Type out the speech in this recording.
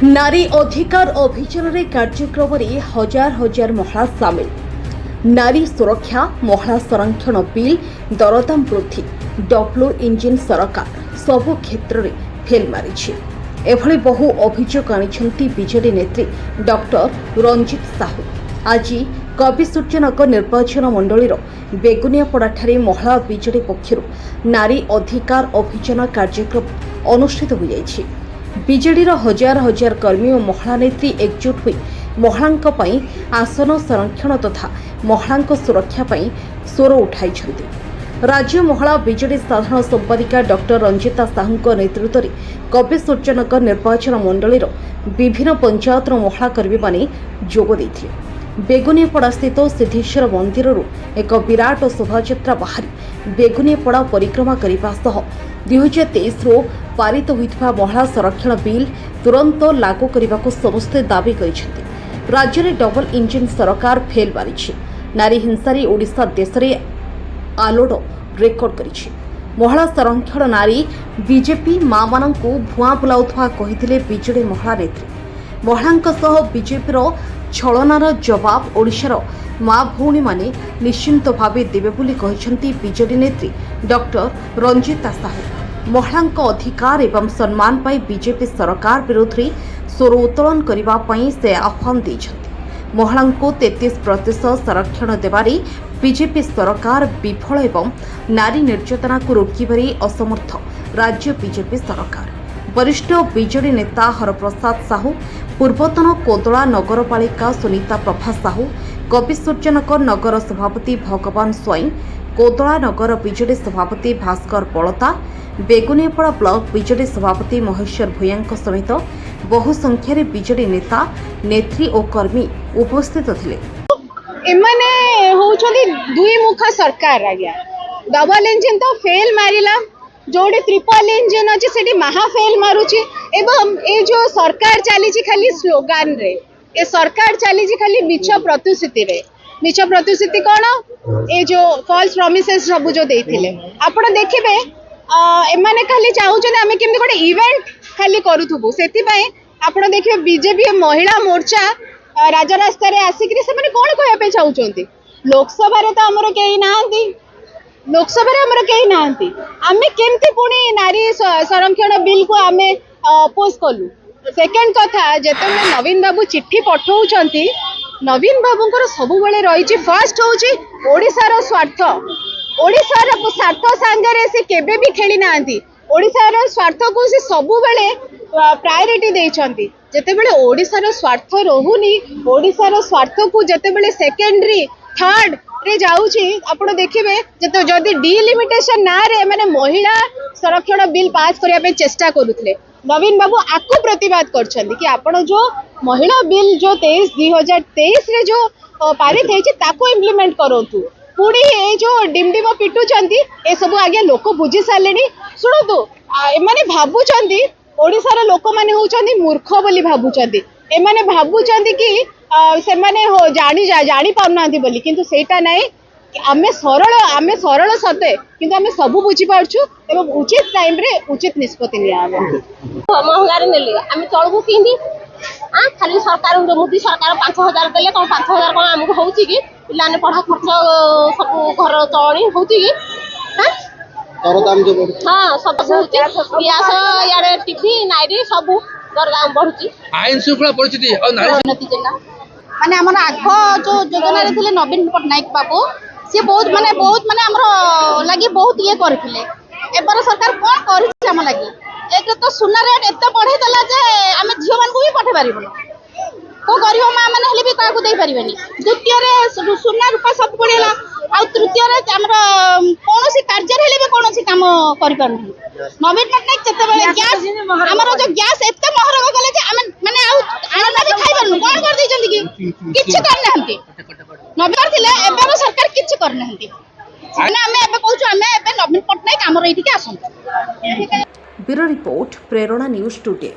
नारी अधिकार अभियान रे कार्यक्रम रे हजार हजार महिला सामिल। नारी सुरक्षा महिला संरक्षण बिल दरदाम वृद्धि डब्ल्यू इंजिन सरकार सबु क्षेत्र में फेल मारी। एभली बहु अभियोग आनिछंती बीजेडी नेत्री डॉक्टर रंजित साहू। आज कविसूर्यनगर निर्वाचन मंडलीर बेगुनियापड़ाठारे महिला बीजेडी पक्षरु नारी अधिकार अभियान कार्यक्रम अनुष्ठित हो जायछि। बीजेडी हजार हजार कर्मी और महिला नेत्री एकजुट हुई महिलांक पई आसन संरक्षण तथा महिलांक सुरक्षा पई स्वर उठाई। राज्य महिला बीजेडी साधारण संपादिका डॉक्टर रंजिता साहू नेतृत्व में कविसूर्यनगर निर्वाचन मंडलीर विभिन्न पंचायतर महिला कर्मी माने जोग देथिले। बेगुनियापड़ा स्थित सिद्धेश्वर मंदिर एक विराट शोभायात्रा बाहरी बेगुनियापड़ा परिक्रमा करने सह 2023 पारित होइथिबा महिला संरक्षण बिल तुरंत लागू करने को समस्ते दाबी करिसेंति। राज्य में डबल इंजिन सरकार फेल मारी। नारी हिंसारी ओडिशा देश में आलोड़ रेकर्ड करिछि। महिला संरक्षण नारी बीजेपी मां मानंकु भुआ बुलाउथवा कहिथिले बीजेडी महिला नेत्री। महिलांक सह बीजेपीर छलनार जवाब ओडिशार मां भौणी माने निश्चिंत भावे देबे बोली कहिसेंति बीजेडी नेत्री डॉक्टर रंजिता साहू। महिलांक अधिकार एवं सम्मान पाई बीजेपी सरकार विरोध में स्वर उत्तोलन करबा पई से आह्वान दैछंति। महिलांको 33% संरक्षण देबारे बीजेपी सरकार विफल एवं नारी निर्यातना को रोकिबारे असमर्थ राज्य बीजेपी सरकार। वरिष्ठ बीजेडी नेता हरप्रसाद साहू, पूर्वतन कोदला नगरपालिका सुनीता प्रभा साहू, कविसूर्यनगर नगर सभापति भगवान स्वाई, कोदला नगर बीजेडी सभापति भास्कर बलता, बेगुनियापड़ा ब्लॉक बीजेडी सभापति महेश्वर भूयां समेत बहु संख्यार बीजेडी नेता नेत्री और कर्मी उपस्थित थिले। एमाने होउछोदी दुई मुखा सरकार आज्ञा। डबल इंजिन तो फेल मारिला, जोड़े ट्रिपल इंजिन अच्छे सेठी महा फेल मारुची। एवं ए जो सरकार चली खाली स्लोगान रे, ए सरकार चली खाली मिछ प्रतिश्रुति रे। मिछ प्रतिश्रुति कौन? ए जो फॉल्स प्रॉमिसेस सब जो देथिले आपण देखिबे एमाने खाली चाहुछन आमे केमते कोटे इवेंट खाली करूथबो। सेति पई आपण देखिबे बीजेपी महिला मोर्चा राजरास्ता रे आसिक से माने कोन कहया पे चाहुचंती। लोकसभा रे तो हमर केही नाहंती, लोकसभा रे हमर केही नाहंती। आमे केमते पुणी नारी संरक्षण बिल को आमे अपोज कलु। सेकंड कथा जेतेबेले नवीन बाबू चिट्ठी पठाउचंती, नवीन बाबूंकर सबु बेले रहिछि फर्स्ट होछि ओडिसा रो स्वार्थ। ओडिसा रो स्वार्थ संगे से केबे भी खेली नाहंती। ओडिसा रो स्वार्थ को से सबु बेले प्रायोरिटी देइछंती। जेतेबेले ओडिसा रो स्वार्थ रहुनी, ओडिसा रो स्वार्थ को जेतेबेले सेकेंडरी थर्ड रे जाउची आपण देखिबे जते जदी डिलिमिटेशन ना रे माने महिला संरक्षण बिल पास करिया पे चेष्टा करूथले। नवीन बाबू आकु प्रतिवाद करछंती कि आपण जो महिला बिल जो 2023 रे जो पारित हेछि ताको इम्प्लीमेंट करंतु। पुणी ए जो डिमडिम पिटुचंती ए सब आगे लोक बुझी सालेनी। सुनतु एमाने भाबुचंती ओडिसा रो लोक माने होचंती मूर्ख बोली भाबुचंती। एमाने भाबुचंती कि से माने हो जानी पाउनांती बोली, किंतु सेटा नै। आमे सरल सते किंतु आमे सब बुझी पारछु एवं उचित टाइम रे उचित निष्पत्ति लिया आबो। महंगारे नेले आमे चलबो किंदी खाली सरकार मोदी सरकार 5000 देले कोन 5000 कोन हमको होउची कि पिलाने पढ़ा खर्च सब घर चळणी होउची कि दरदाम जो बढ़ हां सब होउची। ग्यास यारे टीवी नाइरी सब दरदाम बढ़ुची। आईन श्रृंखला परिस्थिति और नारी उन्नति जिल्ला माने हमर आगो जो योजना रे थिले नवीन पटनायक बाबू से बहुत माने हमर लागि बहुत ये करथिले। एबर सरकार कोन करिछ हम लागि? एक तो सुना रेट एते बढ़े दला जे हमें झियो मान को भी पठे पारिबो। को गरीब मां माने हले भी काकू देई परिबेनी। द्वितीय रे सुना रूपा सब पड़ेला आ तृतीय रे हमर कोनोसी कार्य हेले भी कोनोसी काम करि पारनु। नवीन पटनायक जते बेले गैस हमर जो गैस एते महरग गले जे हमें माने आना भी खाइ पारनु। कोन कर दैछंती कि किछ कर नहंती। नवीन थिले एबर सरकार किछ कर नहंती। माने हमें एबे कहूछु हमें एबे नवीन पटनायक हमर एठी के आसन। ब्यूरो रिपोर्ट प्रेरणा न्यूज टुडे।